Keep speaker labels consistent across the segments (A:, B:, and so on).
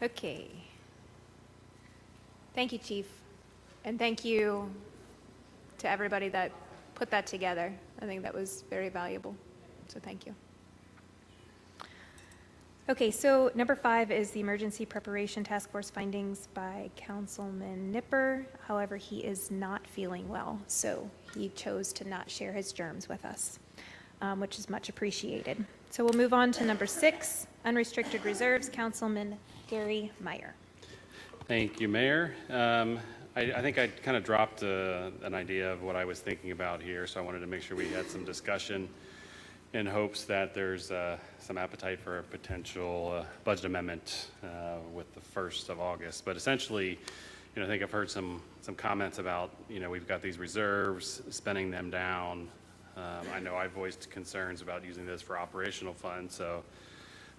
A: Okay. Thank you, Chief. And thank you to everybody that put that together. I think that was very valuable. So thank you. Okay, so number 5 is the Emergency Preparation Task Force findings by Councilman Nipper. However, he is not feeling well, so he chose to not share his germs with us, which is much appreciated. So we'll move on to number 6, Unrestricted Reserves, Councilman Gary Meyer.
B: Thank you, Mayor. I think I kind of dropped an idea of what I was thinking about here, so I wanted to make sure we had some discussion in hopes that there's some appetite for a potential budget amendment with the 1st of August. But essentially, I think I've heard some comments about, we've got these reserves, spending them down. I know I voiced concerns about using this for operational funds, so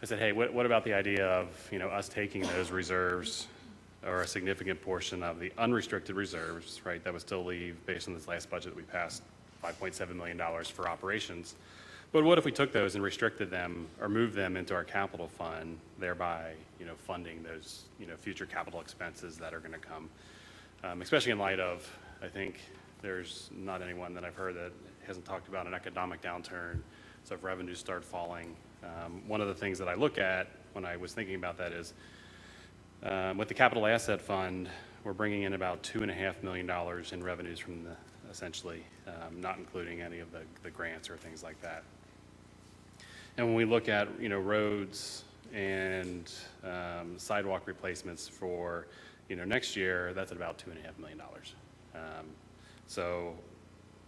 B: I said, hey, what about the idea of, us taking those reserves or a significant portion of the unrestricted reserves, right, that would still leave, based on this last budget that we passed, $5.7 million for operations. But what if we took those and restricted them or moved them into our capital fund, thereby, funding those, future capital expenses that are going to come, especially in light of, I think there's not anyone that I've heard that hasn't talked about an economic downturn. So if revenues start falling, one of the things that I look at when I was thinking about that is, with the capital asset fund, we're bringing in about $2.5 million in revenues from the, essentially, not including any of the grants or things like that. And when we look at, roads and sidewalk replacements for, next year, that's at about $2.5 million. So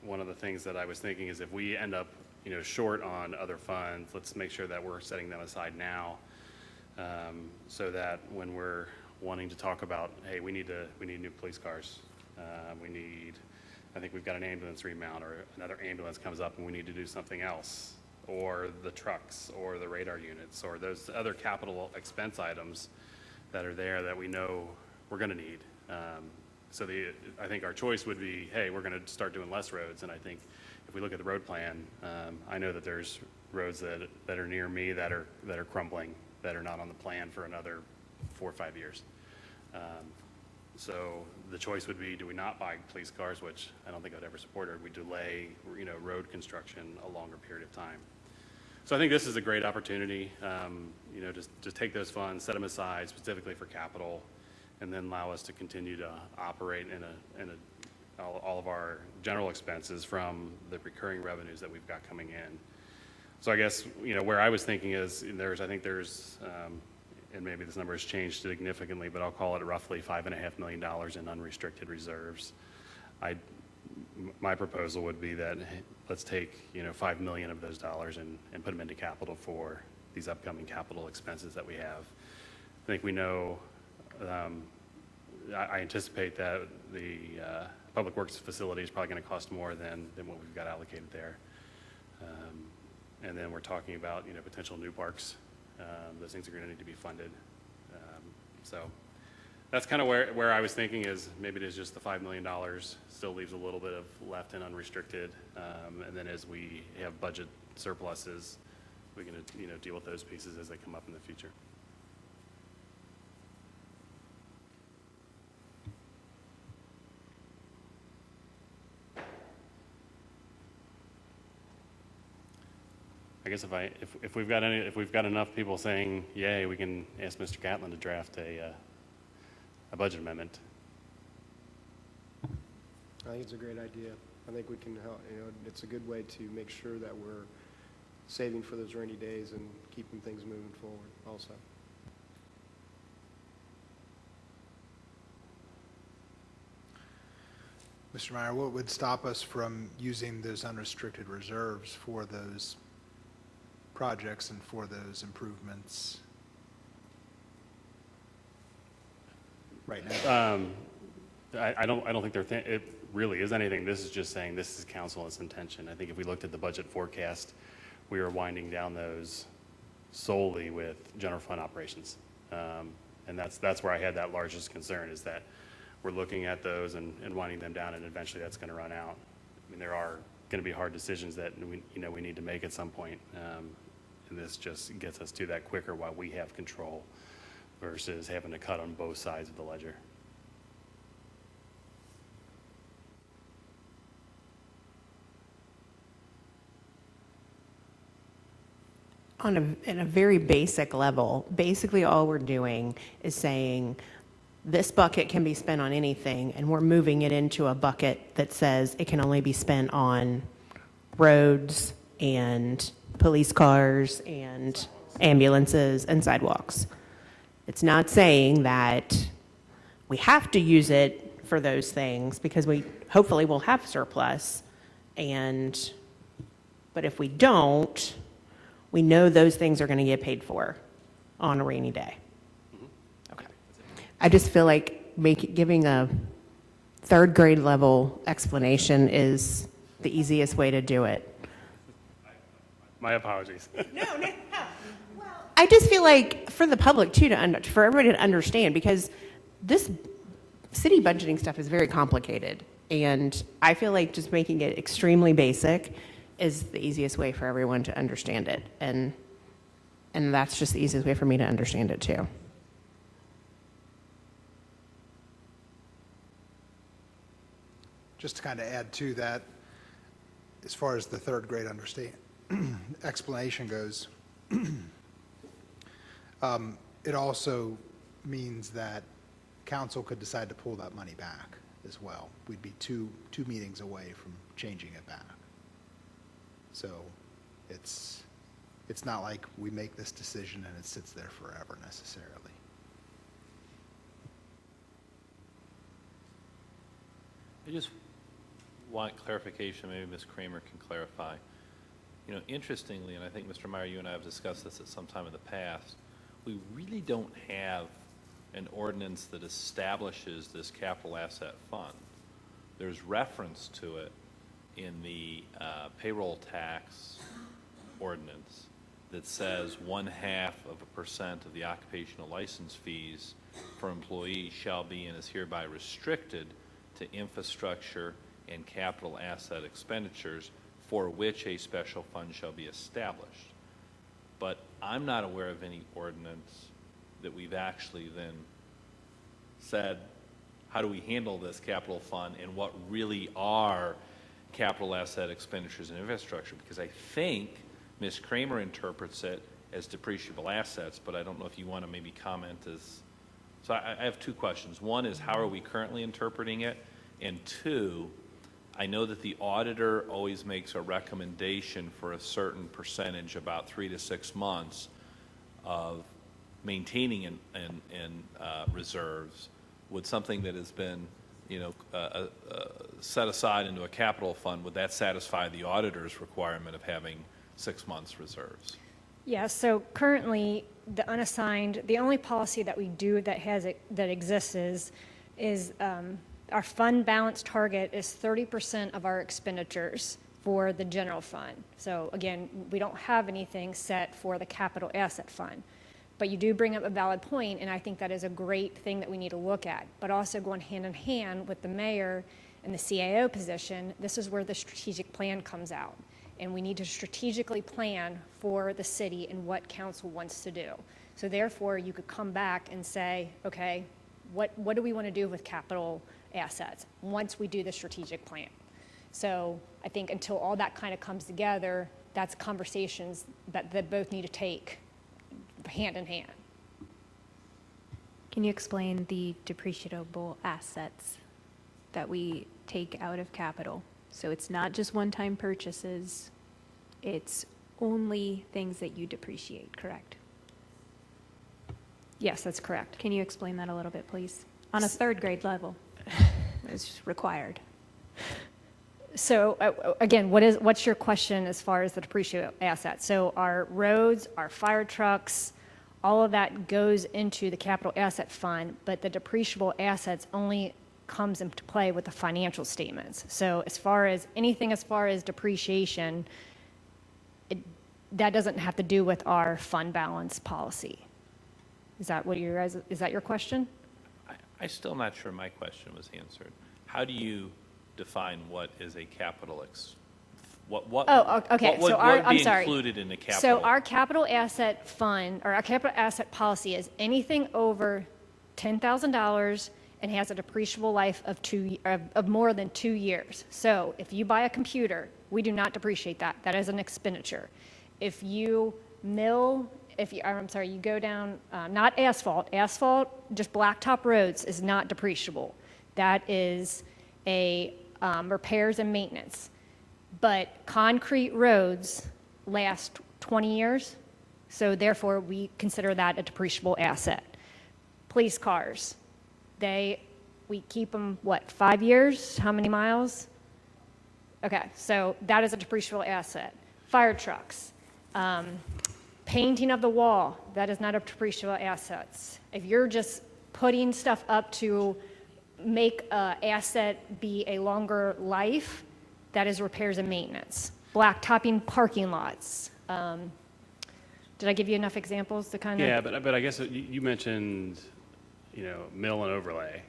B: one of the things that I was thinking is if we end up, short on other funds, let's make sure that we're setting them aside now, so that when we're wanting to talk about, hey, we need new police cars, I think we've got an ambulance remount, or another ambulance comes up and we need to do something else, or the trucks, or the radar units, or those other capital expense items that are there that we know we're going to need. So I think our choice would be, hey, we're going to start doing less roads. And I think if we look at the road plan, I know that there's roads that are near me that are crumbling, that are not on the plan for another 4 or 5 years. So the choice would be, do we not buy police cars, which I don't think I'd ever support, or we delay, road construction a longer period of time. So I think this is a great opportunity, just take those funds, set them aside specifically for capital, and then allow us to continue to operate in all of our general expenses from the recurring revenues that we've got coming in. So I guess, where I was thinking is I think there's, and maybe this number has changed significantly, but I'll call it roughly $5.5 million in unrestricted reserves. My proposal would be that let's take, $5 million of those dollars and put them into capital for these upcoming capital expenses that we have. I think we know, I anticipate that the public works facility is probably going to cost more than what we've got allocated there. And then we're talking about, potential new parks. Those things are going to need to be funded. So that's kind of where I was thinking is maybe it is just the $5 million, still leaves a little bit of left in unrestricted. And then as we have budget surpluses, we can, deal with those pieces as they come up in the future. I guess if we've got enough people saying yay, we can ask Mr. Catlin to draft a budget amendment.
C: I think it's a great idea. I think we can help. It's a good way to make sure that we're saving for those rainy days and keeping things moving forward. Also,
D: Mr. Meyer, what would stop us from using those unrestricted reserves for those projects and for those improvements right now?
B: I don't think it really is anything. This is just saying this is council's intention. I think if we looked at the budget forecast, we were winding down those solely with general fund operations, and that's where I had that largest concern, is that we're looking at those and winding them down, and eventually that's going to run out. I mean, there are going to be hard decisions that we need to make at some point, and this just gets us to that quicker while we have control. versus having to cut on both sides of the ledger.
E: In a very basic level, basically all we're doing is saying this bucket can be spent on anything, and we're moving it into a bucket that says it can only be spent on roads and police cars and ambulances and sidewalks. It's not saying that we have to use it for those things because we hopefully will have surplus, but if we don't, we know those things are going to get paid for on a rainy day. Okay. I just feel like giving a third grade level explanation is the easiest way to do it.
B: My apologies.
E: No. Well, I just feel like for the public too, for everybody to understand, because this city budgeting stuff is very complicated, and I feel like just making it extremely basic is the easiest way for everyone to understand it, and that's just the easiest way for me to understand it too.
D: Just to kind of add to that, as far as the third grade explanation goes, it also means that council could decide to pull that money back as well. We'd be two meetings away from changing it back. So it's not like we make this decision and it sits there forever necessarily.
F: I just want clarification, maybe Ms. Kramer can clarify. You know, interestingly, and I think Mr. Meyer, you and I have discussed this at some time in the past, we really don't have an ordinance that establishes this capital asset fund. There's reference to it in the payroll tax ordinance that says 0.5% of the occupational license fees for employees shall be and is hereby restricted to infrastructure and capital asset expenditures for which a special fund shall be established. But I'm not aware of any ordinance that we've actually then said, how do we handle this capital fund and what really are capital asset expenditures and infrastructure? Because I think Ms. Kramer interprets it as depreciable assets, but I don't know if you want to maybe comment as, so I have two questions. One is, how are we currently interpreting it? And two, I know that the auditor always makes a recommendation for a certain percentage, about 3 to 6 months, of maintaining in reserves. Would something that has been, set aside into a capital fund, would that satisfy the auditor's requirement of having 6 months reserves?
G: Yeah, so currently, the only policy that we do that exists is our fund balance target is 30% of our expenditures for the general fund. So again, we don't have anything set for the capital asset fund. But you do bring up a valid point, and I think that is a great thing that we need to look at. But also going hand in hand with the mayor and the CAO position, this is where the strategic plan comes out. And we need to strategically plan for the city and what council wants to do. So therefore, you could come back and say, okay, what do we want to do with capital assets once we do the strategic plan? So I think until all that kind of comes together, that's conversations that both need to take hand in hand.
A: Can you explain the depreciable assets that we take out of capital? So it's not just one-time purchases, it's only things that you depreciate, correct?
G: Yes, that's correct.
A: Can you explain that a little bit, please? On a third grade level, it's required.
G: So again, what's your question as far as the depreciable assets? So our roads, our fire trucks, all of that goes into the capital asset fund, but the depreciable assets only comes into play with the financial statements. So as far as depreciation, that doesn't have to do with our fund balance policy. Is that your question?
F: I'm still not sure my question was answered. How do you define what is a capital What?
G: Oh, okay,
F: What would,
G: so
F: what
G: our,
F: would
G: I'm
F: be
G: sorry.
F: included in the capital?
G: So our capital asset fund, or our capital asset policy is anything over $10,000 and has a depreciable life of more than 2 years. So if you buy a computer, we do not depreciate that. That is an expenditure. If you you go down, not asphalt, just blacktop roads is not depreciable. That is a repairs and maintenance. But concrete roads last 20 years, so therefore we consider that a depreciable asset. Police cars, we keep them, 5 years? How many miles? Okay, so that is a depreciable asset. Fire trucks, painting of the wall, that is not a depreciable assets. If you're just putting stuff up to make an asset be a longer life, that is repairs and maintenance. Blacktopping parking lots. Did I give you enough examples to kind of?
B: Yeah, but I guess you mentioned, mill and overlay,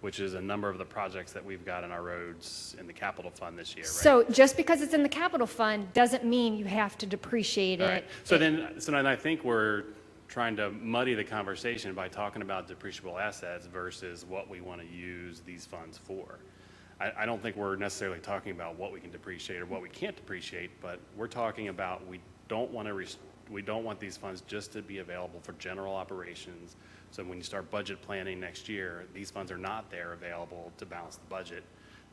B: which is a number of the projects that we've got in our roads in the capital fund this year, right?
G: So just because it's in the capital fund doesn't mean you have to depreciate
B: All
G: it.
B: right. So then I think we're trying to muddy the conversation by talking about depreciable assets versus what we want to use these funds for. I don't think we're necessarily talking about what we can depreciate or what we can't depreciate, but we're talking about we don't want these funds just to be available for general operations. So when you start budget planning next year, these funds are not there available to balance the budget.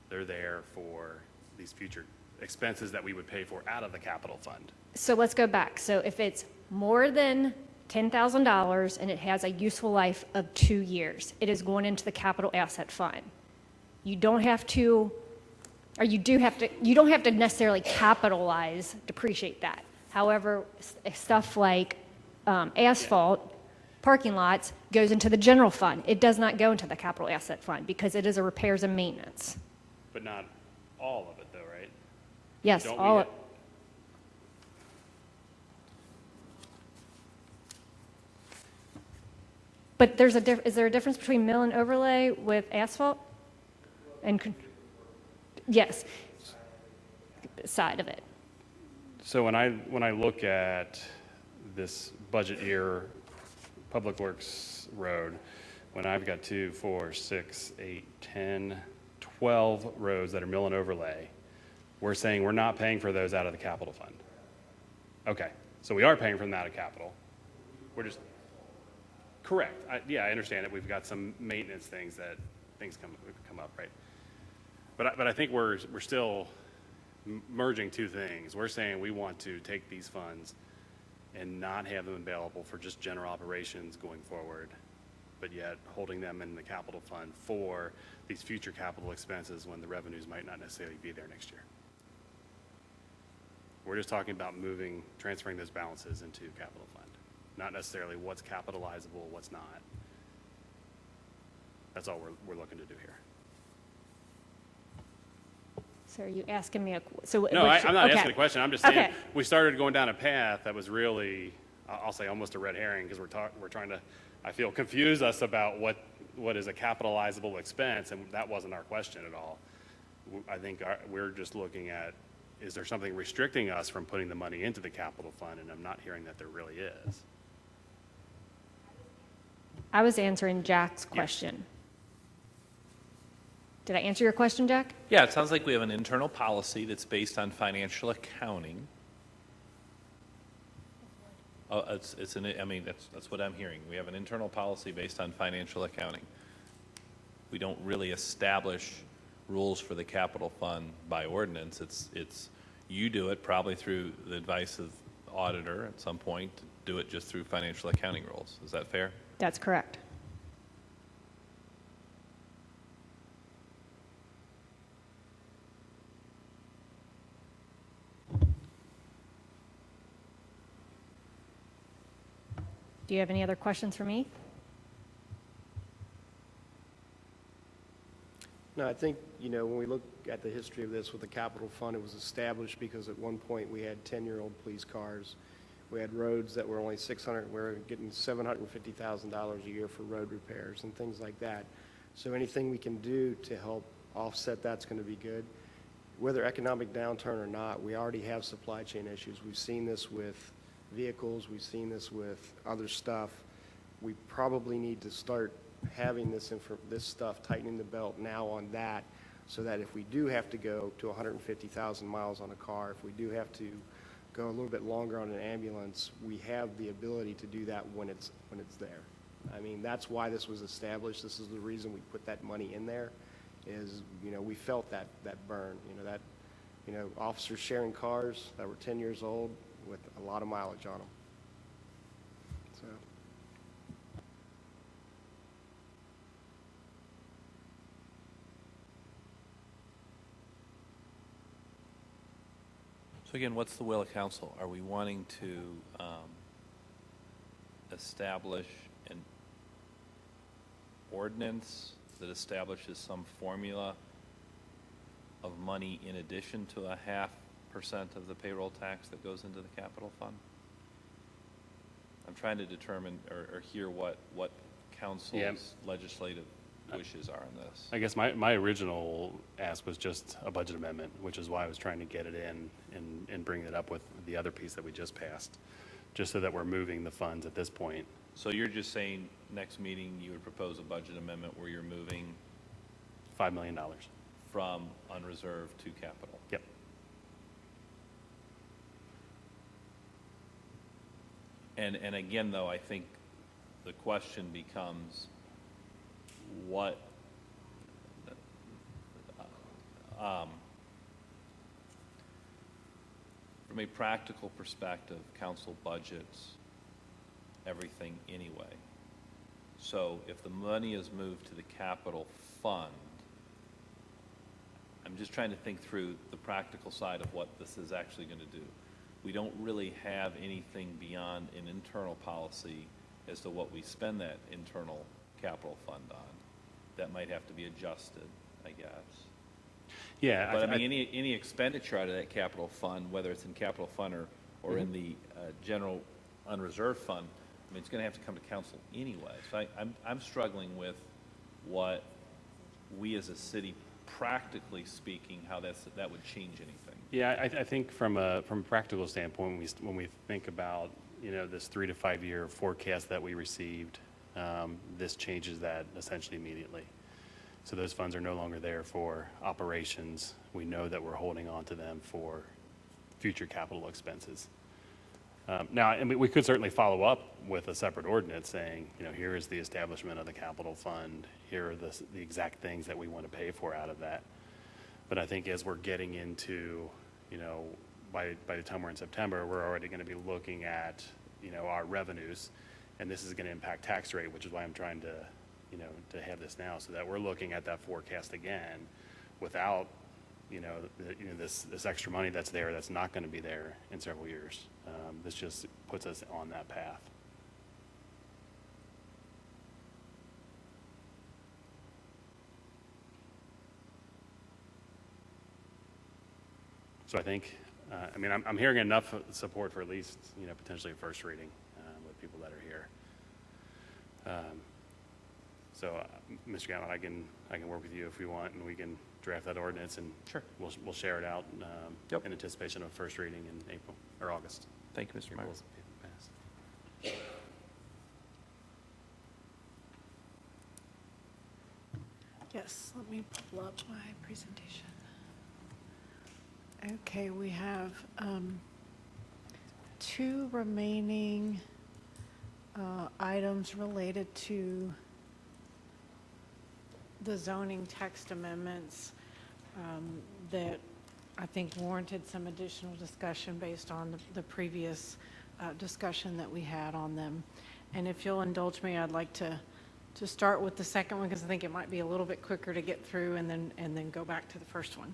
B: They're there for these future expenses that we would pay for out of the capital fund.
G: So let's go back. So if it's more than $10,000 and it has a useful life of 2 years, it is going into the capital asset fund. You don't have to, or you don't have to necessarily capitalize, depreciate that. However, stuff like asphalt, parking lots goes into the general fund. It does not go into the capital asset fund because it is a repairs and maintenance.
B: But not all of it though, right?
G: Yes,
B: Don't
G: all.
B: we
G: But is there a difference between mill and overlay with asphalt? Yes, side of it.
B: So when I look at this budget year, Public Works Road, when I've got 2, 4, 6, 8, 10, 12 roads that are mill and overlay, we're saying we're not paying for those out of the capital fund. Okay, so we are paying for them out of capital. We're just, correct. I understand it. We've got some maintenance things come up, right? But I think we're still merging two things. We're saying we want to take these funds and not have them available for just general operations going forward, but yet holding them in the capital fund for these future capital expenses when the revenues might not necessarily be there next year. We're just talking about transferring those balances into capital fund, not necessarily what's capitalizable, what's not. That's all we're looking to do here.
G: So are you asking me
B: No, I'm not asking a question. I'm just saying,
G: Okay.
B: we started going down a path that was really, I'll say almost a red herring, because we're trying to, I feel, confuse us about what is a capitalizable expense, and that wasn't our question at all. I think we're just looking at, is there something restricting us from putting the money into the capital fund, and I'm not hearing that there really is.
G: I was answering Jack's question. Did I answer your question, Jack?
F: Yeah, it sounds like we have an internal policy that's based on financial accounting. Oh, that's what I'm hearing. We have an internal policy based on financial accounting. We don't really establish rules for the capital fund by ordinance. It's you do it probably through the advice of the auditor at some point, do it just through financial accounting rules. Is that fair?
G: That's correct. Do you have any other questions for me?
C: No, I think, when we look at the history of this with the capital fund, it was established because at one point we had 10-year-old police cars. We had roads that were only we were getting $750,000 a year for road repairs and things like that. So anything we can do to help offset that's going to be good. whether economic downturn or not, we already have supply chain issues. We've seen this with vehicles, we've seen this with other stuff. We probably need to start having this stuff, tightening the belt now on that, so that if we do have to go to 150,000 miles on a car, if we do have to go a little bit longer on an ambulance, we have the ability to do that when it's there. I mean, that's why this was established. This is the reason we put that money in there, is, you know, we felt that burn, officers sharing cars that were 10 years old with a lot of mileage on them. So.
F: So again, what's the will of council? Are we wanting to establish an ordinance that establishes some formula of money in addition to a 0.5% of the payroll tax that goes into the capital fund? I'm trying to determine or hear what council's legislative wishes are in this.
B: I guess my original ask was just a budget amendment, which is why I was trying to get it in and bring it up with the other piece that we just passed, just so that we're moving the funds at this point.
F: So you're just saying next meeting you would propose a budget amendment where you're moving
B: $5 million.
F: from unreserved to capital?
B: Yep.
F: And again, though, I think the question becomes what from a practical perspective, council budgets everything anyway. So if the money is moved to the capital fund, I'm just trying to think through the practical side of what this is actually going to do. We don't really have anything beyond an internal policy as to what we spend that internal capital fund on. That might have to be adjusted, I guess.
B: Yeah.
F: But I mean, any expenditure out of that capital fund, whether it's in capital fund or in the general unreserved fund, I mean, it's going to have to come to council anyway. So I'm struggling with what we as a city, practically speaking, how that would change anything.
B: Yeah, I think from a practical standpoint, when we think about, this 3 to 5 year forecast that we received, this changes that essentially immediately. So those funds are no longer there for operations. We know that we're holding on to them for future capital expenses. Now, I mean, we could certainly follow up with a separate ordinance saying, here is the establishment of the capital fund. Here are the exact things that we want to pay for out of that. But I think as we're getting into, by the time we're in September, we're already going to be looking at, our revenues, and this is going to impact tax rate, which is why I'm trying to, to have this now, so that we're looking at that forecast again without, this extra money that's there that's not going to be there in several years. This just puts us on that path. So I think, I'm hearing enough support for at least, potentially a first reading with people that are here. Mr. Gallant, I can work with you if we want, and we can draft that ordinance, and
F: Sure.
B: we'll share it out
F: Yep.
B: in anticipation of first reading in April or August.
F: Thank you, Mr. Meyer.
H: Yes, let me pull up my presentation. Okay, we have 2 remaining items related to the zoning text amendments that I think warranted some additional discussion based on the previous discussion that we had on them. And if you'll indulge me, I'd like to start with the second one, because I think it might be a little bit quicker to get through, and then go back to the first one.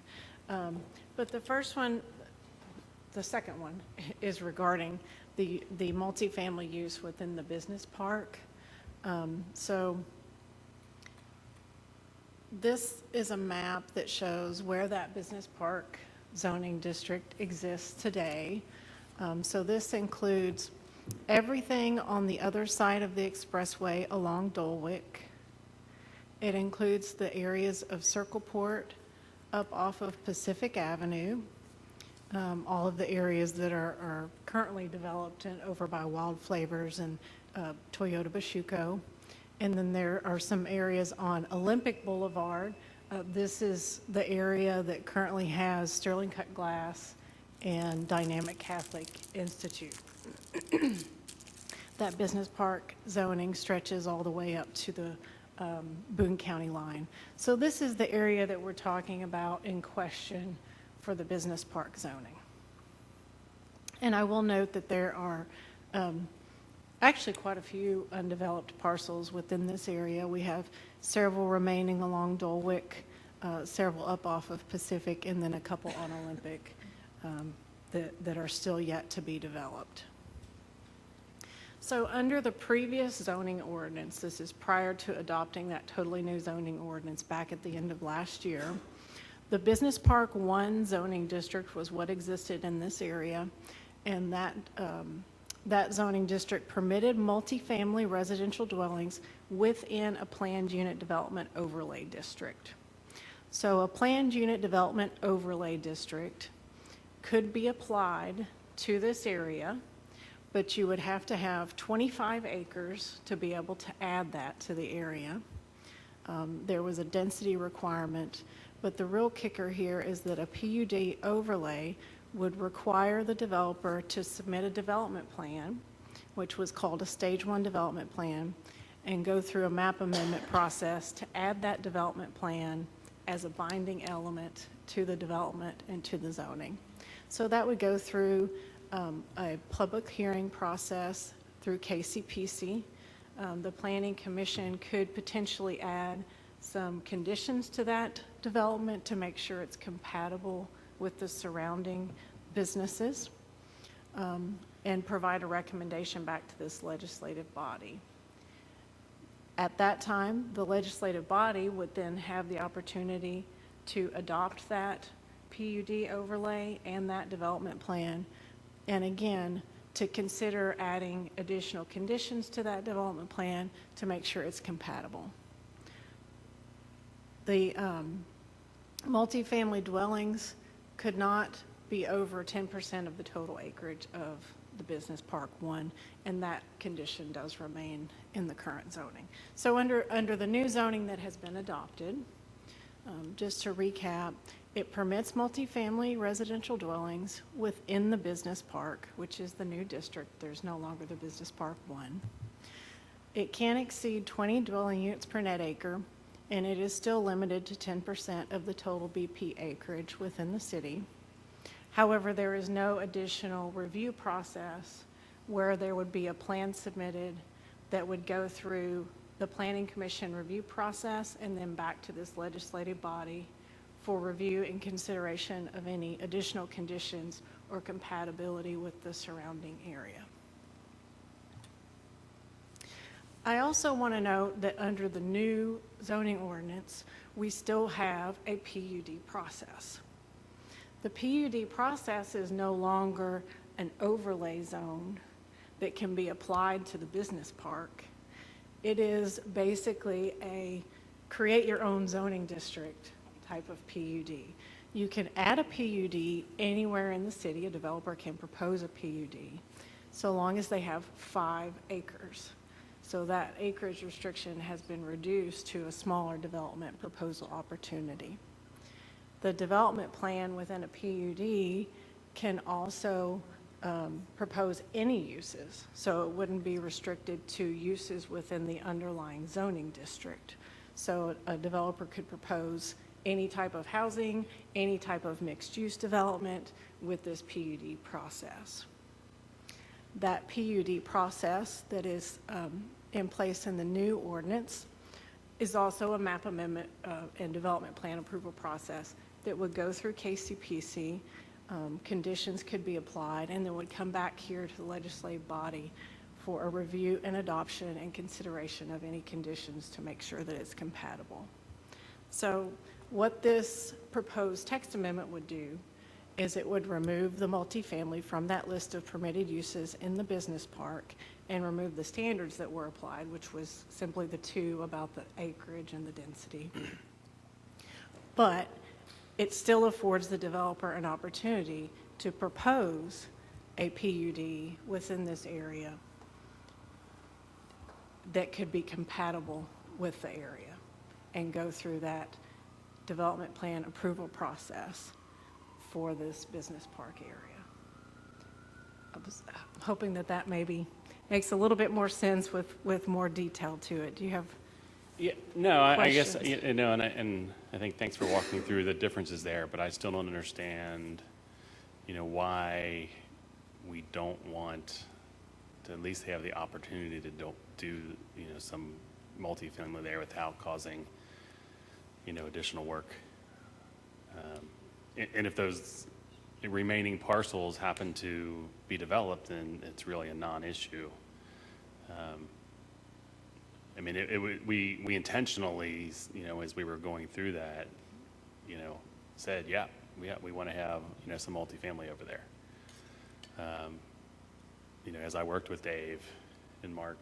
H: But the first one, the second one, is regarding the multifamily use within the business park. So this is a map that shows where that business park zoning district exists today. So this includes everything on the other side of the expressway along Dulwick. It includes the areas of Circleport, up off of Pacific Avenue, all of the areas that are currently developed and over by Wild Flavors and Toyota Bashuko. And then there are some areas on Olympic Boulevard. This is the area that currently has Sterling Cut Glass and Dynamic Catholic Institute. That business park zoning stretches all the way up to the Boone County line. So this is the area that we're talking about in question for the business park zoning. And I will note that there are actually quite a few undeveloped parcels within this area. We have several remaining along Dulwick, several up off of Pacific, and then a couple on Olympic that are still yet to be developed. So under the previous zoning ordinance, this is prior to adopting that totally new zoning ordinance back at the end of last year, the Business Park 1 zoning district was what existed in this area, and that zoning district permitted multifamily residential dwellings within a planned unit development overlay district. So a planned unit development overlay district could be applied to this area, but you would have to have 25 acres to be able to add that to the area. There was a density requirement, but the real kicker here is that a PUD overlay would require the developer to submit a development plan, which was called a Stage 1 development plan, and go through a map amendment process to add that development plan as a binding element to the development and to the zoning. So that would go through a public hearing process through KCPC. The Planning Commission could potentially add some conditions to that development to make sure it's compatible with the surrounding businesses, and provide a recommendation back to this legislative body. At that time, the legislative body would then have the opportunity to adopt that PUD overlay and that development plan, and again, to consider adding additional conditions to that development plan to make sure it's compatible. The multifamily dwellings could not be over 10% of the total acreage of the Business Park 1, and that condition does remain in the current zoning. So under the new zoning that has been adopted, just to recap, it permits multifamily residential dwellings within the business park, which is the new district. There's no longer the Business Park 1. It can exceed 20 dwelling units per net acre, and it is still limited to 10% of the total BP acreage within the city. However, there is no additional review process where there would be a plan submitted that would go through the Planning Commission review process and then back to this legislative body for review and consideration of any additional conditions or compatibility with the surrounding area. I also want to note that under the new zoning ordinance, we still have a PUD process. The PUD process is no longer an overlay zone that can be applied to the business park. It is basically a create your own zoning district type of PUD. You can add a PUD anywhere in the city. A developer can propose a PUD so long as they have 5 acres. So that acreage restriction has been reduced to a smaller development proposal opportunity. The development plan within a PUD can also propose any uses, so it wouldn't be restricted to uses within the underlying zoning district. So a developer could propose any type of housing, any type of mixed-use development with this PUD process. That PUD process that is in place in the new ordinance is also a map amendment and development plan approval process that would go through KCPC. Conditions could be applied and then would come back here to the legislative body for a review and adoption and consideration of any conditions to make sure that it's compatible. So what this proposed text amendment would do is it would remove the multifamily from that list of permitted uses in the business park and remove the standards that were applied, which was simply the 2 about the acreage and the density. But it still affords the developer an opportunity to propose a PUD within this area that could be compatible with the area and go through that development plan approval process for this business park area. I was hoping that that maybe makes a little bit more sense with more detail to it. Do you have?
B: Yeah, no, I guess,
H: questions?
B: you know, and I think thanks for walking through the differences there, but I still don't understand, you know, why we don't want to at least have the opportunity to do, you know, some multifamily there without causing, you know, additional work. And if those remaining parcels happen to be developed, then it's really a non-issue. I mean, we intentionally, you know, as we were going through that, you know, said, yeah, we want to have, you know, some multifamily over there. You know, as I worked with Dave and Mark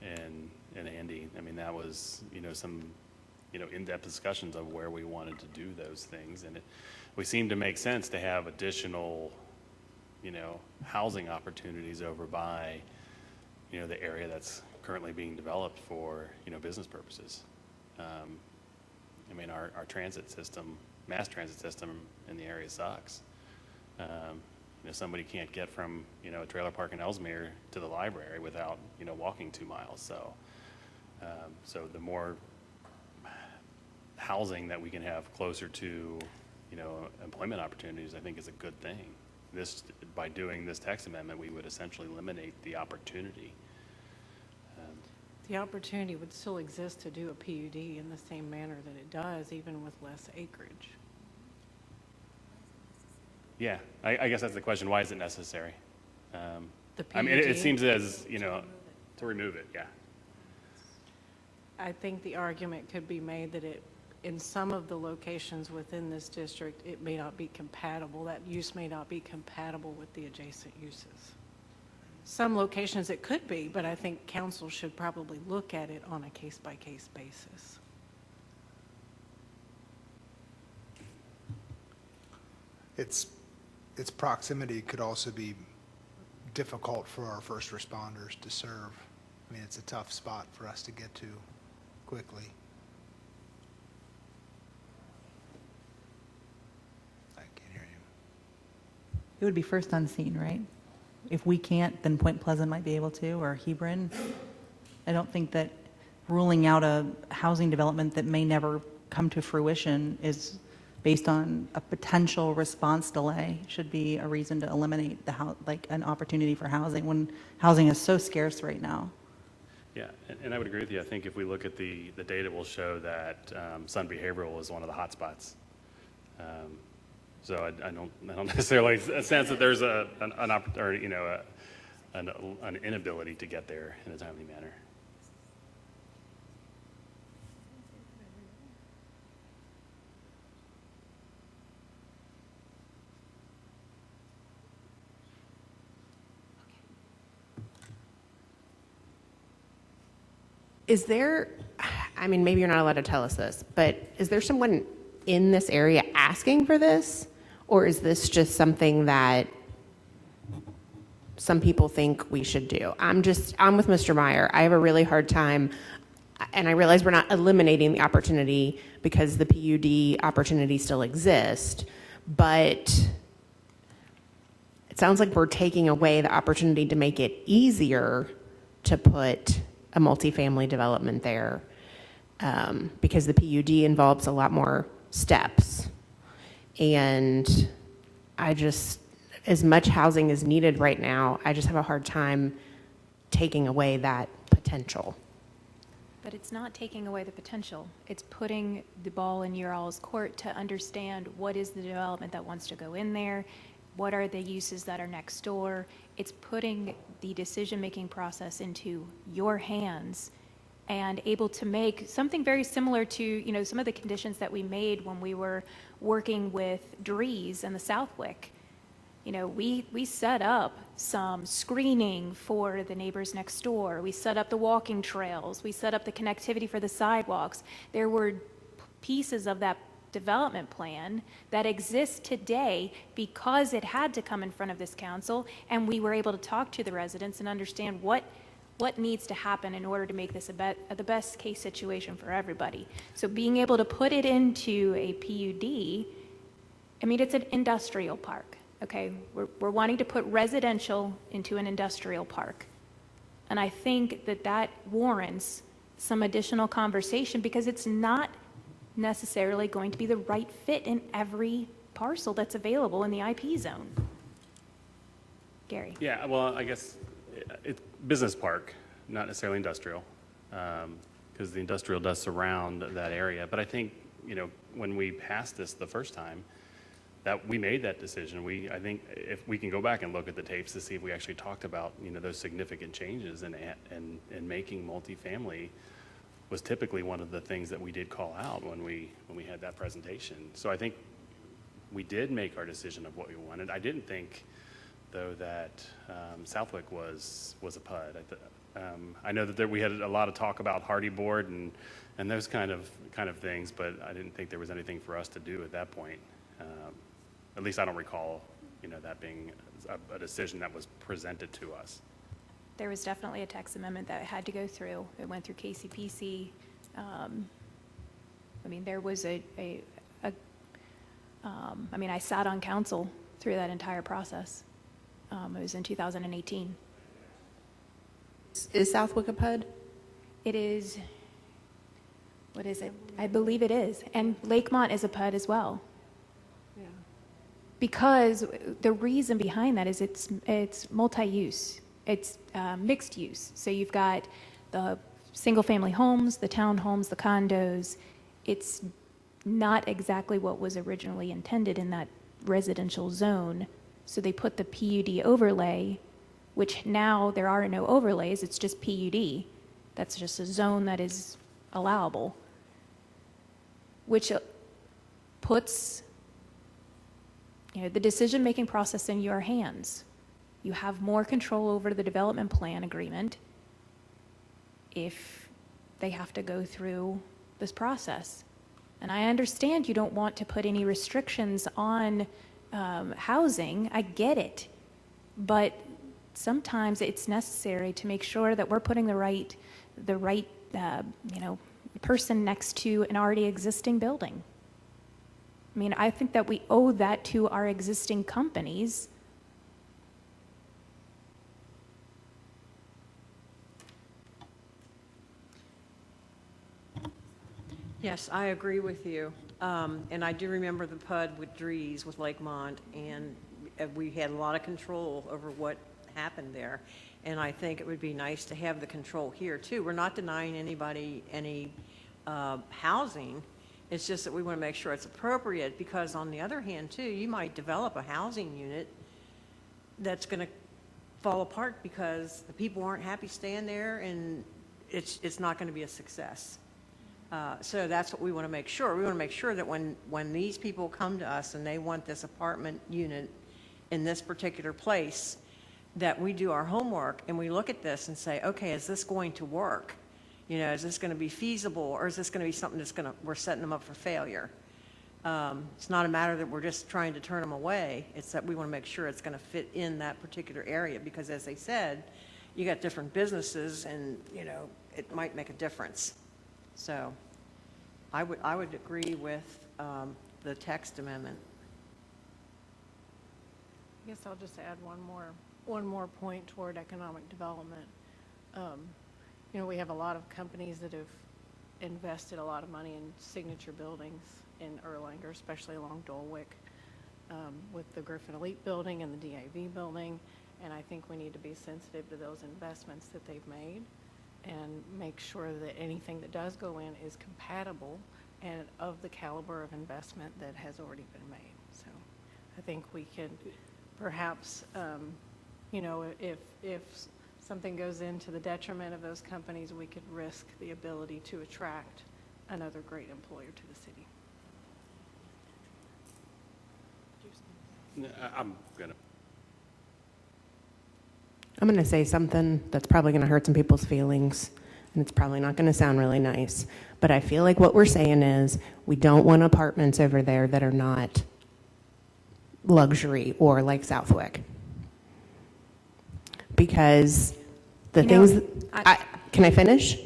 B: and Andy, I mean, that was, you know, some, you know, in-depth discussions of where we wanted to do those things. And we seemed to make sense to have additional, you know, housing opportunities over by, you know, the area that's currently being developed for, you know, business purposes. I mean, our transit system, mass transit system in the area sucks. You know, somebody can't get from, you know, a trailer park in Ellesmere to the library without, you know, walking 2 miles. So, so the more housing that we can have closer to, you know, employment opportunities, I think is a good thing. This, by doing this text amendment, we would essentially eliminate the opportunity.
H: The opportunity would still exist to do a PUD in the same manner that it does, even with less acreage.
B: Yeah, I guess that's the question. Why is it necessary?
H: The
B: I mean, it
H: PUD?
B: seems as, you know, to remove it, yeah.
H: I think the argument could be made that it, in some of the locations within this district, it may not be compatible, that use may not be compatible with the adjacent uses. Some locations it could be, but I think council should probably look at it on a case-by-case basis.
D: Its proximity could also be difficult for our first responders to serve. I mean, it's a tough spot for us to get to quickly. I can't hear you.
I: It would be first on scene, right? If we can't, then Point Pleasant might be able to, or Hebron. I don't think that ruling out a housing development that may never come to fruition is based on a potential response delay should be a reason to eliminate like an opportunity for housing when housing is so scarce right now.
B: Yeah, and I would agree with you. I think if we look at the data, will show that Sun Behavioral is one of the hot spots. So I don't necessarily sense that there's an opportunity, you know, an inability to get there in a timely manner.
E: Is there, I mean, maybe you're not allowed to tell us this, but is there someone in this area asking for this? Or is this just something that some people think we should do? I'm with Mr. Meyer. I have a really hard time, and I realize we're not eliminating the opportunity because the PUD opportunity still exists, but it sounds like we're taking away the opportunity to make it easier to put a multifamily development there because the PUD involves a lot more steps. And as much housing is needed right now, I just have a hard time taking away that potential.
A: But it's not taking away the potential. It's putting the ball in your all's court to understand what is the development that wants to go in there, what are the uses that are next door. It's putting the decision-making process into your hands and able to make something very similar to, you know, some of the conditions that we made when we were working with Dries and the Southwick. You know, we set up some screening for the neighbors next door. We set up the walking trails. We set up the connectivity for the sidewalks. There were pieces of that development plan that exists today because it had to come in front of this council, and we were able to talk to the residents and understand what needs to happen in order to make this the best case situation for everybody. So being able to put it into a PUD, I mean, it's an industrial park, okay? We're wanting to put residential into an industrial park. And I think that warrants some additional conversation because it's not necessarily going to be the right fit in every parcel that's available in the IP zone. Gary?
B: Yeah, well, I guess it's business park, not necessarily industrial, because the industrial does surround that area. But I think, when we passed this the first time, that we made that decision. I think if we can go back and look at the tapes to see if we actually talked about, those significant changes and making multifamily was typically one of the things that we did call out when we had that presentation. So I think we did make our decision of what we wanted. I didn't think, though, that Southwick was a PUD. I know that we had a lot of talk about Hardy Board and those kind of things, but I didn't think there was anything for us to do at that point. At least I don't recall, that being a decision that was presented to us.
A: There was definitely a text amendment that had to go through. It went through KCPC. There was I sat on council through that entire process. It was in 2018.
E: Is Southwick a PUD?
A: It is, what is it? I believe it is. And Lakemont is a PUD as well.
H: Yeah.
A: Because the reason behind that is it's multi-use. It's mixed use. So you've got the single-family homes, the townhomes, the condos. It's not exactly what was originally intended in that residential zone. So they put the PUD overlay, which now there are no overlays. It's just PUD. That's just a zone that is allowable, which puts the decision-making process in your hands. You have more control over the development plan agreement if they have to go through this process. And I understand you don't want to put any restrictions on housing. I get it. But sometimes it's necessary to make sure that we're putting the right person next to an already existing building. I think that we owe that to our existing companies.
J: Yes, I agree with you. And I do remember the PUD with Dries, with Lakemont, and we had a lot of control over what happened there. And I think it would be nice to have the control here, too. We're not denying anybody any housing. It's just that we want to make sure it's appropriate because, on the other hand, too, you might develop a housing unit that's going to fall apart because the people aren't happy staying there, and it's not going to be a success. So that's what we want to make sure. We want to make sure that when these people come to us and they want this apartment unit in this particular place, that we do our homework and we look at this and say, okay, is this going to work? Is this going to be feasible, or is this going to be something we're setting them up for failure? It's not a matter that we're just trying to turn them away. It's that we want to make sure it's going to fit in that particular area because, as they said, you got different businesses and, it might make a difference. So I would agree with the text amendment.
H: I guess I'll just add one more point toward economic development. We have a lot of companies that have invested a lot of money in signature buildings in Erlanger, especially along Dulwick, with the Griffin Elite building and the DAV building. And I think we need to be sensitive to those investments that they've made and make sure that anything that does go in is compatible and of the caliber of investment that has already been made. So I think we can perhaps, if something goes into the detriment of those companies, we could risk the ability to attract another great employer to the city.
B: I'm
E: I'm going to say something that's probably going to hurt some people's feelings. and it's probably not going to sound really nice, but I feel like what we're saying is we don't want apartments over there that are not luxury or like Southwick. Because the
A: You know,
E: things, can I finish?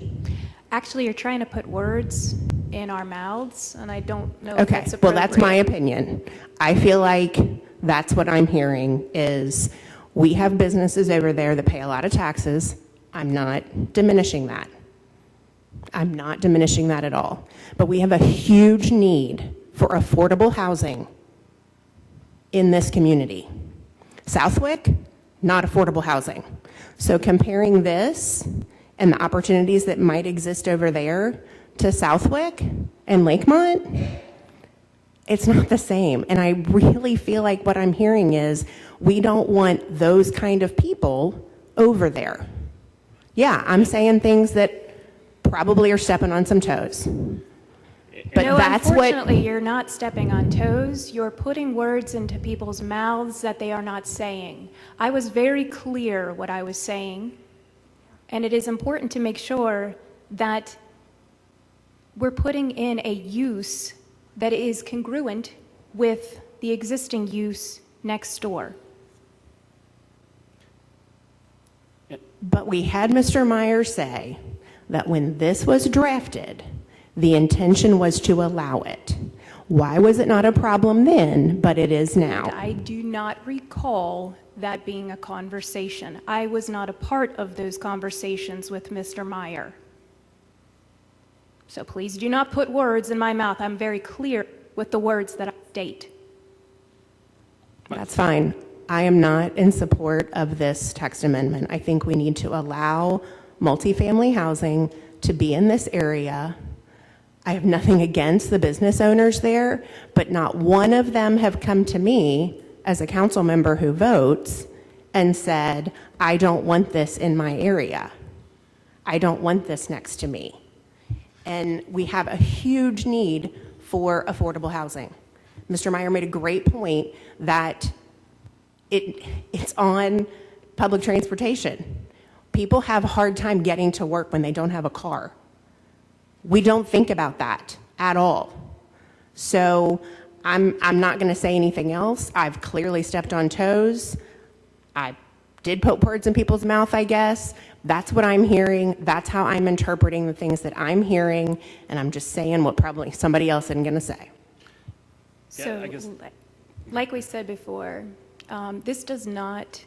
A: Actually, you're trying to put words in our mouths, and I don't know if
E: Okay,
A: that's
E: well,
A: appropriate.
E: that's my opinion. I feel like that's what I'm hearing is we have businesses over there that pay a lot of taxes. I'm not diminishing that. I'm not diminishing that at all. But we have a huge need for affordable housing in this community. Southwick, not affordable housing. So comparing this and the opportunities that might exist over there to Southwick and Lakemont, it's not the same. And I really feel like what I'm hearing is we don't want those kind of people over there. Yeah, I'm saying things that probably are stepping on some toes. But
A: no,
E: that's what,
A: unfortunately, you're not stepping on toes. You're putting words into people's mouths that they are not saying. I was very clear what I was saying, and it is important to make sure that we're putting in a use that is congruent with the existing use next door.
E: but we had Mr. Meyer say that when this was drafted, the intention was to allow it. Why was it not a problem then, but it is now?
A: I do not recall that being a conversation. I was not a part of those conversations with Mr. Meyer. So please do not put words in my mouth. I'm very clear with the words that I state.
E: That's fine. I am not in support of this text amendment. I think we need to allow multifamily housing to be in this area. I have nothing against the business owners there, but not one of them have come to me as a council member who votes and said, I don't want this in my area. I don't want this next to me. And we have a huge need for affordable housing. Mr. Meyer made a great point that it's on public transportation. People have a hard time getting to work when they don't have a car. We don't think about that at all. So I'm not going to say anything else. I've clearly stepped on toes. I did put words in people's mouth, I guess. That's what I'm hearing. That's how I'm interpreting the things that I'm hearing. And I'm just saying what probably somebody else isn't going to say.
A: So,
B: I guess-
A: like we said before, this does not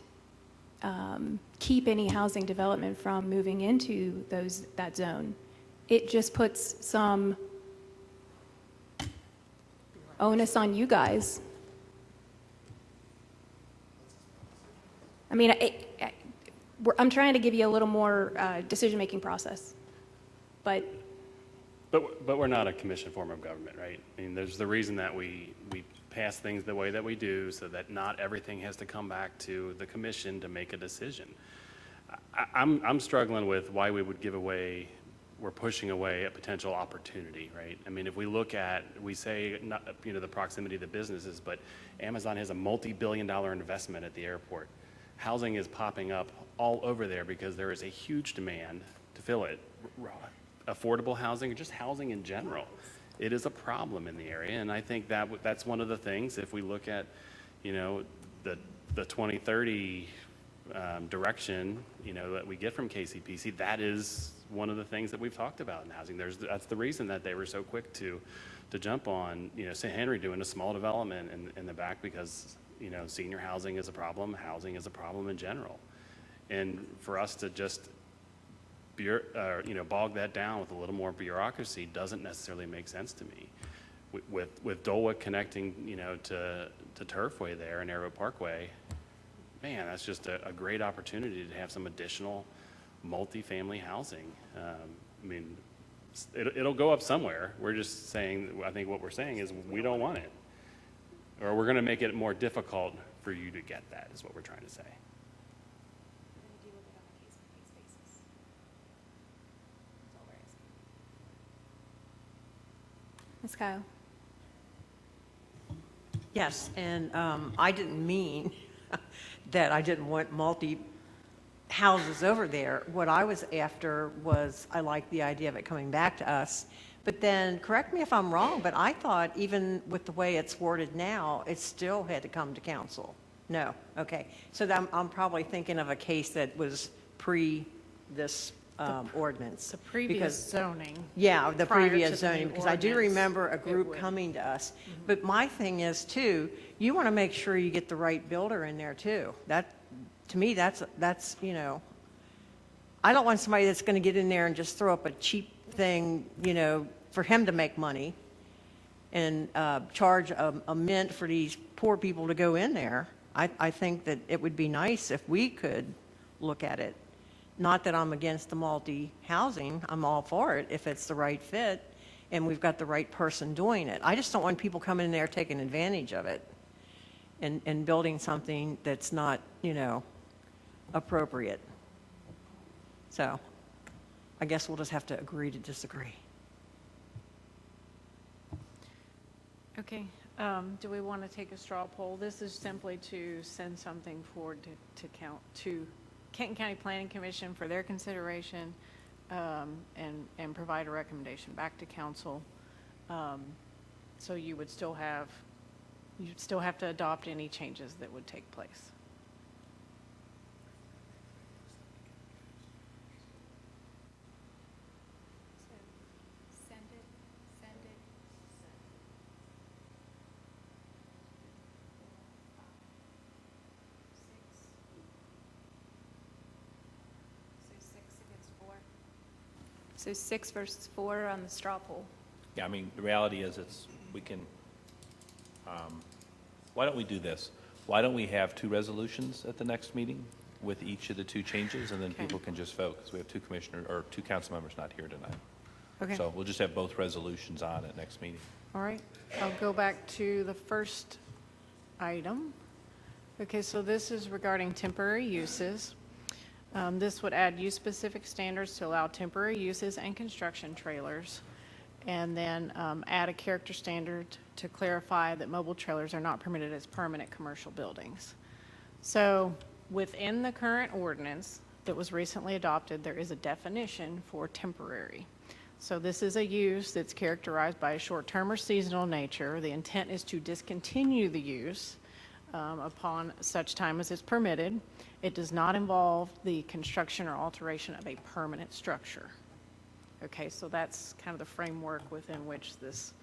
A: keep any housing development from moving into that zone. It just puts some onus on you guys. I mean, I'm trying to give you a little more decision-making process, but
B: But we're not a commission form of government, right? I mean, there's the reason that we pass things the way that we do so that not everything has to come back to the commission to make a decision. I'm struggling with why we would we're pushing away a potential opportunity, right? I mean, if we look at, we say, the proximity of the businesses, but Amazon has a multi-billion-dollar investment at the airport. Housing is popping up all over there because there is a huge demand to fill it. Affordable housing, or just housing in general. It is a problem in the area, and I think that's one of the things, if we look at, the 2030 direction, that we get from KCPC, that is one of the things that we've talked about in housing. That's the reason that they were so quick to jump on, St. Henry doing a small development in the back because, senior housing is a problem, housing is a problem in general. And for us to just bog that down with a little more bureaucracy doesn't necessarily make sense to me. With Dulwick connecting, to Turfway there and Arrow Parkway, man, that's just a great opportunity to have some additional multifamily housing. I mean, it'll go up somewhere. We're just saying, I think what we're saying is we don't want it. Or we're going to make it more difficult for you to get that, is what we're trying to say.
A: Ms. Kyle.
J: Yes, and I didn't mean that I didn't want houses over there. What I was after was, I like the idea of it coming back to us. But then, correct me if I'm wrong, but I thought even with the way it's worded now, it still had to come to council. No, okay. So I'm probably thinking of a case that was pre this ordinance.
H: The previous zoning.
J: Yeah, the
H: prior to
J: previous
H: the
J: zoning,
H: new
J: because I do
H: ordinance,
J: remember a
H: it
J: group
H: would.
J: coming to us. But my thing is too, you want to make sure you get the right builder in there too. That, to me, that's, you know, I don't want somebody that's going to get in there and just throw up a cheap thing, you know, for him to make money and charge a mint for these poor people to go in there. I think that it would be nice if we could look at it. Not that I'm against the multi-housing, I'm all for it if it's the right fit and we've got the right person doing it. I just don't want people coming in there taking advantage of it and building something that's not, you know, appropriate. So I guess we'll just have to agree to disagree.
H: Okay, do we want to take a straw poll? This is simply to send something forward to Kenton County Planning Commission for their consideration, and provide a recommendation back to council. So you'd still have to adopt any changes that would take place.
A: So 6 versus 4 on the straw poll.
F: Yeah, I mean, the reality is we can, why don't we do this? Why don't we have 2 resolutions at the next meeting with each of the 2 changes, and then
H: Okay.
F: people can just vote, because we have 2 commissioners, or 2 council members not here tonight.
H: Okay.
F: So we'll just have both resolutions on at next meeting.
H: All right, I'll go back to the first item. Okay, so this is regarding temporary uses. This would add use-specific standards to allow temporary uses and construction trailers, and then add a character standard to clarify that mobile trailers are not permitted as permanent commercial buildings. So within the current ordinance that was recently adopted, there is a definition for temporary. So this is a use that's characterized by a short-term or seasonal nature. The intent is to discontinue the use upon such time as it's permitted. It does not involve the construction or alteration of a permanent structure. Okay, so that's kind of the framework within which this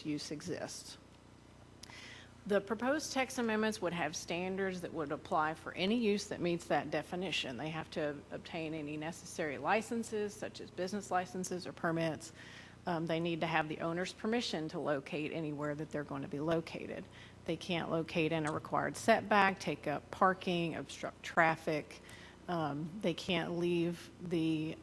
H: use exists. The proposed text amendments would have standards that would apply for any use that meets that definition. They have to obtain any necessary licenses, such as business licenses or permits. They need to have the owner's permission to locate anywhere that they're going to be located. They can't locate in a required setback, take up parking, obstruct traffic. They can't leave the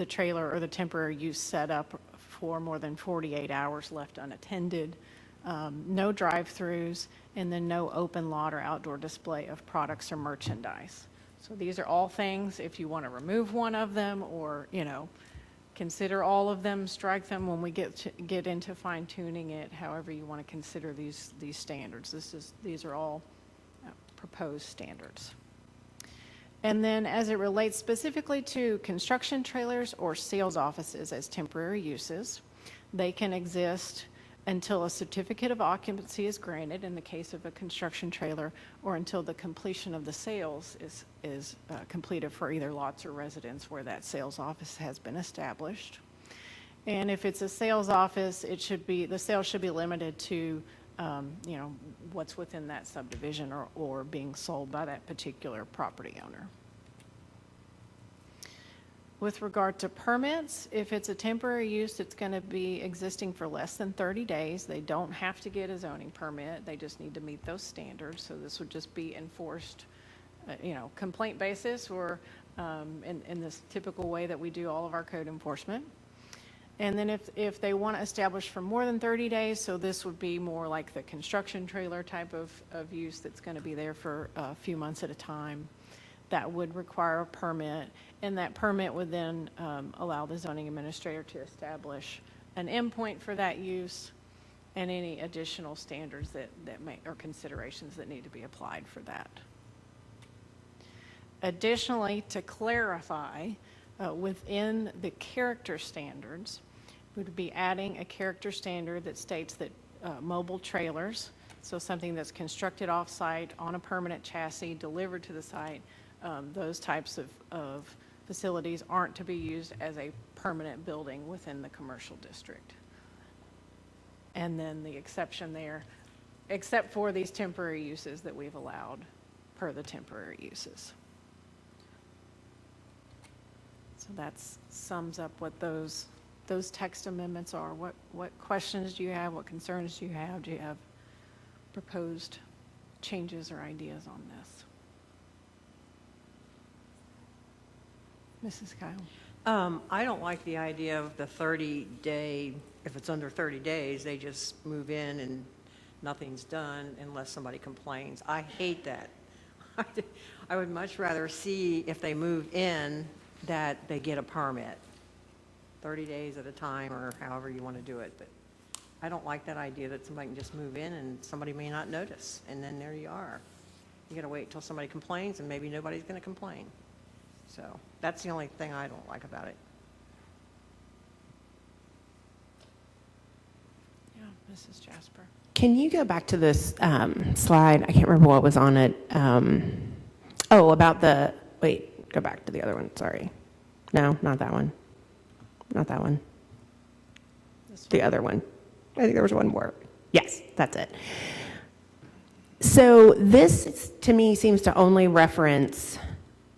H: trailer or the temporary use set up for more than 48 hours left unattended. No drive-throughs, and then no open lot or outdoor display of products or merchandise. So these are all things, if you want to remove one of them or, you know, consider all of them, strike them when we get into fine-tuning it, however you want to consider these standards. These are all proposed standards. And then as it relates specifically to construction trailers or sales offices as temporary uses, they can exist until a certificate of occupancy is granted in the case of a construction trailer, or until the completion of the sales is completed for either lots or residents where that sales office has been established. And if it's a sales office, the sales should be limited to you know, what's within that subdivision or being sold by that particular property owner. With regard to permits, if it's a temporary use, it's going to be existing for less than 30 days. They don't have to get a zoning permit. They just need to meet those standards. So this would just be enforced, you know, complaint basis or in this typical way that we do all of our code enforcement. And then if they want to establish for more than 30 days, so this would be more like the construction trailer type of use that's going to be there for a few months at a time, that would require a permit, and that permit would then allow the zoning administrator to establish an endpoint for that use and any additional standards that may, or considerations that need to be applied for that. additionally, to clarify, within the character standards, we would be adding a character standard that states that mobile trailers, so something that's constructed off-site on a permanent chassis, delivered to the site, those types of facilities aren't to be used as a permanent building within the commercial district. And then the exception there, except for these temporary uses that we've allowed per the temporary uses. So that sums up what those text amendments are. What questions do you have? What concerns do you have? Do you have proposed changes or ideas on this? Mrs. Kyle?
J: I don't like the idea of the 30-day, if it's under 30 days, they just move in and nothing's done unless somebody complains. I hate that. I would much rather see if they move in that they get a permit, 30 days at a time or however you want to do it. But I don't like that idea that somebody can just move in and somebody may not notice, and then there you are. You got to wait until somebody complains, and maybe nobody's going to complain. So that's the only thing I don't like about it.
H: Yeah, Mrs. Jasper.
E: Can you go back to this slide? I can't remember what was on it. About the, wait, go back to the other one, sorry. No, not that one. Not that one. The other one. I think there was one more. Yes, that's it. So this, to me, seems to only reference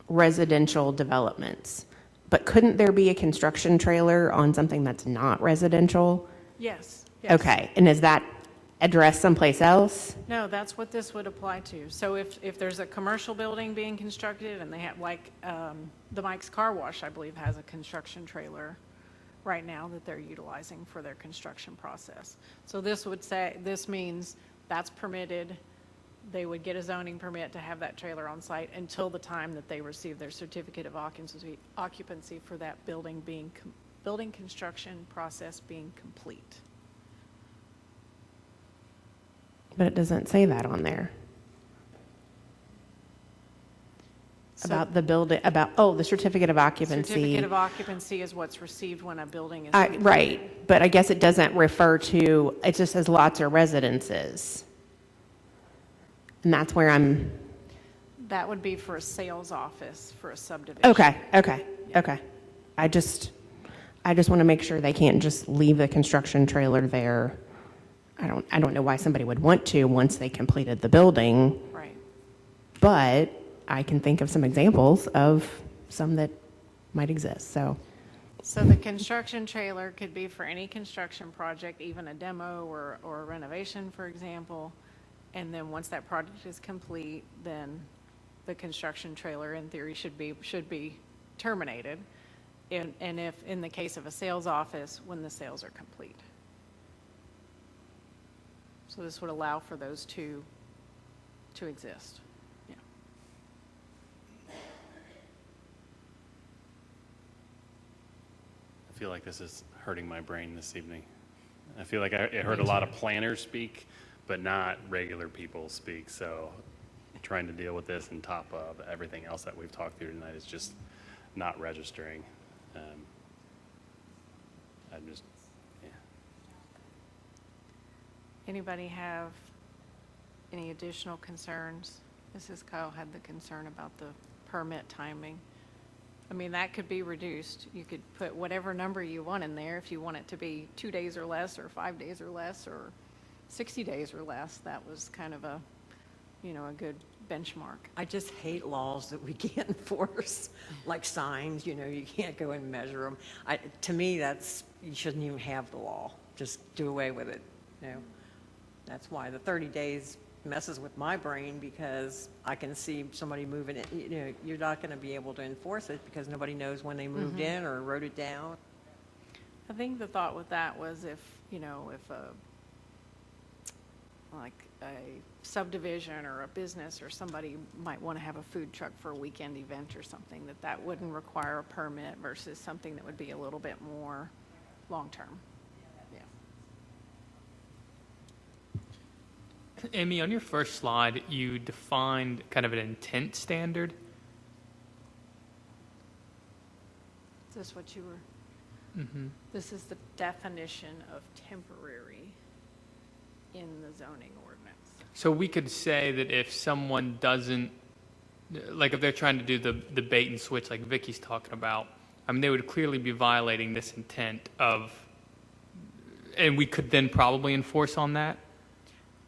E: residential developments. But couldn't there be a construction trailer on something that's not residential?
H: Yes.
E: Okay, and is that addressed someplace else?
H: No, that's what this would apply to. So if there's a commercial building being constructed and they have, like, the Mike's Car Wash, I believe, has a construction trailer right now that they're utilizing for their construction process. So this would say, this means that's permitted. They would get a zoning permit to have that trailer on site until the time that they receive their certificate of occupancy for that building construction process being complete.
E: But it doesn't say that on there. About the building, the certificate of occupancy.
H: Certificate of occupancy is what's received when a building is.
E: Right, but I guess it doesn't refer to, it just says lots of residences. And that's where I'm.
H: That would be for a sales office for a subdivision.
E: Okay. I just want to make sure they can't just leave the construction trailer there. I don't know why somebody would want to once they completed the building.
H: Right.
E: But I can think of some examples of some that might exist, so.
H: So the construction trailer could be for any construction project, even a demo or a renovation, for example. And then once that project is complete, then the construction trailer, in theory, should be terminated. And if, in the case of a sales office, when the sales are complete. So this would allow for those two to exist. Yeah.
B: I feel like this is hurting my brain this evening. I feel like I heard a lot of planners speak, but not regular people speak. So trying to deal with this on top of everything else that we've talked through tonight is just not registering. I'm just, yeah.
H: Anybody have any additional concerns? Mrs. Kyle had the concern about the permit timing. I mean, that could be reduced. You could put whatever number you want in there. If you want it to be 2 days or less, or 5 days or less, or 60 days or less, that was kind of a good benchmark.
J: I just hate laws that we can't enforce, like signs, you can't go and measure them. To me, you shouldn't even have the law. Just do away with it, That's why the 30 days messes with my brain, because I can see somebody moving it. You're not going to be able to enforce it because nobody knows when they moved in or wrote it down.
H: I think the thought with that was if a subdivision or a business or somebody might want to have a food truck for a weekend event or something, that wouldn't require a permit versus something that would be a little bit more long-term.
K: Amy, on your first slide, you defined kind of an intent standard.
H: Is this what you were? This is the definition of temporary in the zoning ordinance.
K: So we could say that if someone doesn't, like if they're trying to do the bait and switch like Vicky's talking about, I mean, they would clearly be violating this intent of, and we could then probably enforce on that?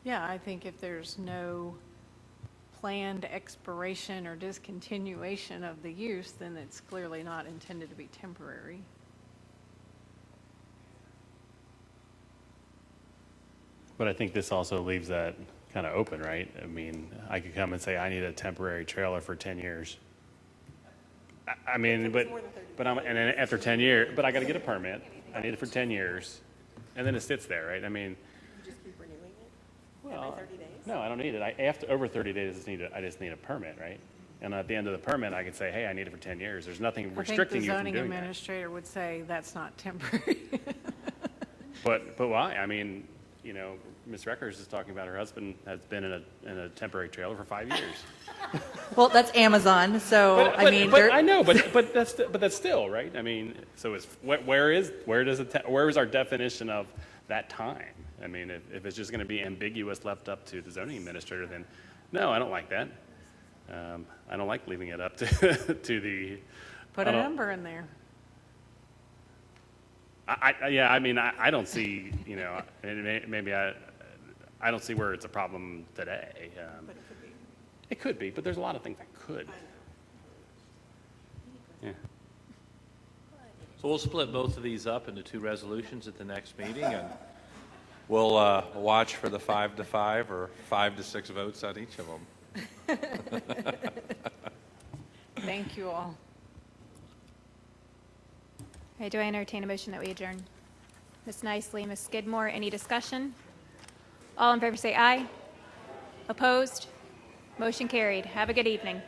H: Yeah, I think if there's no planned expiration or discontinuation of the use, then it's clearly not intended to be temporary.
B: But I think this also leaves that kind of open, right? I mean, I could come and say, I need a temporary trailer for 10 years. I mean, but and then after 10 years, but I got to get a permit. I need it for 10 years. And then it sits there, right? I mean.
J: You just keep renewing it
B: Well,
J: every 30 days?
B: No, I don't need it. After over 30 days, I just need a permit, right? And at the end of the permit, I can say, hey, I need it for 10 years. There's nothing restricting you
H: I
B: from
H: think the
B: doing
H: zoning
B: that.
H: administrator would say that's not temporary.
B: But why? I mean, you know, Ms. Reckers is talking about her husband has been in a temporary trailer for 5 years.
I: Well, that's Amazon, so I mean,
B: but I know, but that's still right. I mean, so it's where is our definition of that time? I mean, if it's just going to be ambiguous, left up to the zoning administrator, then no, I don't like that. I don't like leaving it up to to the.
H: Put a number in there.
B: Yeah, I mean, I don't see, you know, maybe I don't see where it's a problem today.
J: But it could be.
B: It could be, but there's a lot of things that could. Yeah.
F: So we'll split both of these up into two resolutions at the next meeting, and we'll watch for the 5-5 or 5-6 votes on each of them.
H: Thank you all.
A: Okay, do I entertain a motion that we adjourn? Ms. Nicely, Ms. Skidmore, any discussion? All in favor say aye. Opposed? Motion carried. Have a good evening.